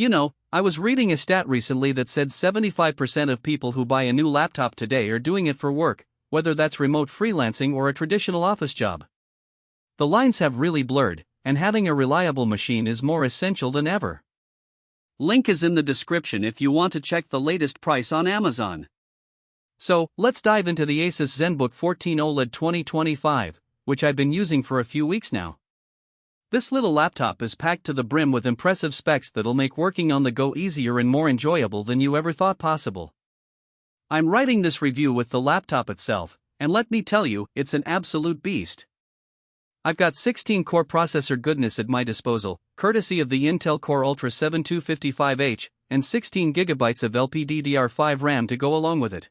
You know, I was reading a stat recently that said 75% of people who buy a new laptop today are doing it for work, whether that's remote freelancing or a traditional office job. The lines have really blurred, and having a reliable machine is more essential than ever. Link is in the description if you want to check the latest price on Amazon. So, let's dive into the ASUS Zenbook 14 OLED 2025, which I've been using for a few weeks now. This little laptop is packed to the brim with impressive specs that'll make working on the go easier and more enjoyable than you ever thought possible. I'm writing this review with the laptop itself, and let me tell you, it's an absolute beast. I've got 16-core processor goodness at my disposal, courtesy of the Intel Core Ultra 7255H, and 16GB of LPDDR5 RAM to go along with it.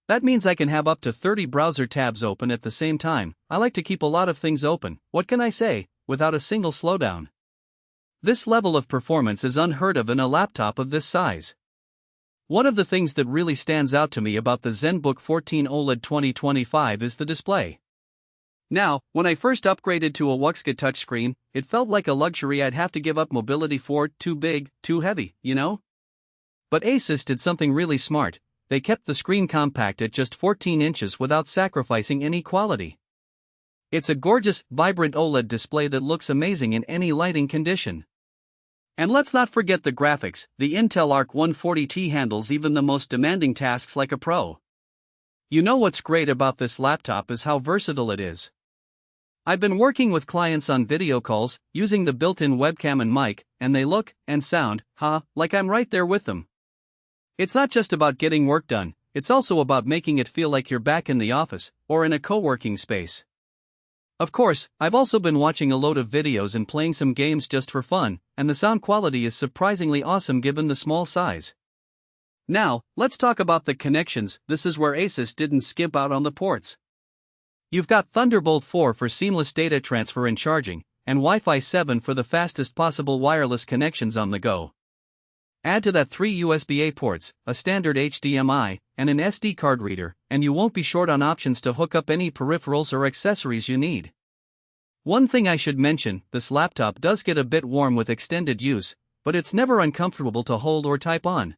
That means I can have up to 30 browser tabs open at the same time. I like to keep a lot of things open, what can I say, without a single slowdown. This level of performance is unheard of in a laptop of this size. One of the things that really stands out to me about the Zenbook 14 OLED 2025 is the display. Now, when I first upgraded to a WUXGA touchscreen, it felt like a luxury I'd have to give up mobility for, too big, too heavy, you know? But ASUS did something really smart. They kept the screen compact at just 14 inches without sacrificing any quality. It's a gorgeous, vibrant OLED display that looks amazing in any lighting condition. And let's not forget the graphics. The Intel Arc 140T handles even the most demanding tasks like a pro. You know what's great about this laptop is how versatile it is. I've been working with clients on video calls, using the built-in webcam and mic, and they look and sound, like I'm right there with them. It's not just about getting work done, it's also about making it feel like you're back in the office, or in a co-working space. Of course, I've also been watching a load of videos and playing some games just for fun, and the sound quality is surprisingly awesome given the small size. Now, let's talk about the connections. This is where ASUS didn't skimp out on the ports. You've got Thunderbolt 4 for seamless data transfer and charging, and Wi-Fi 7 for the fastest possible wireless connections on the go. Add to that 3 USB-A ports, a standard HDMI, and an SD card reader, and you won't be short on options to hook up any peripherals or accessories you need. One thing I should mention, this laptop does get a bit warm with extended use, but it's never uncomfortable to hold or type on.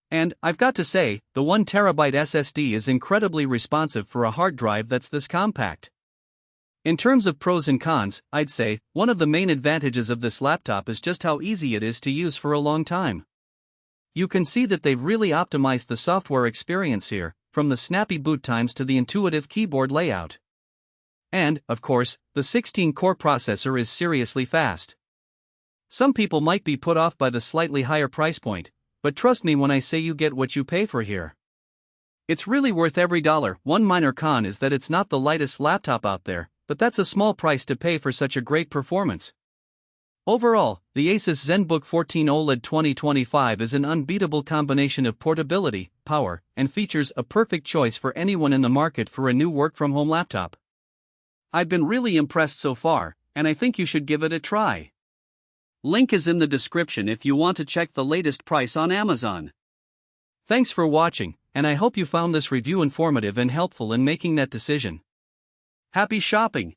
And, I've got to say, the 1TB SSD is incredibly responsive for a hard drive that's this compact. In terms of pros and cons, I'd say, one of the main advantages of this laptop is just how easy it is to use for a long time. You can see that they've really optimized the software experience here, from the snappy boot times to the intuitive keyboard layout. And, of course, the 16-core processor is seriously fast. Some people might be put off by the slightly higher price point, but trust me when I say you get what you pay for here. It's really worth every dollar. One minor con is that it's not the lightest laptop out there, but that's a small price to pay for such a great performance. Overall, the ASUS Zenbook 14 OLED 2025 is an unbeatable combination of portability, power, and features, a perfect choice for anyone in the market for a new work-from-home laptop. I've been really impressed so far, and I think you should give it a try. Link is in the description if you want to check the latest price on Amazon. Thanks for watching, and I hope you found this review informative and helpful in making that decision. Happy shopping!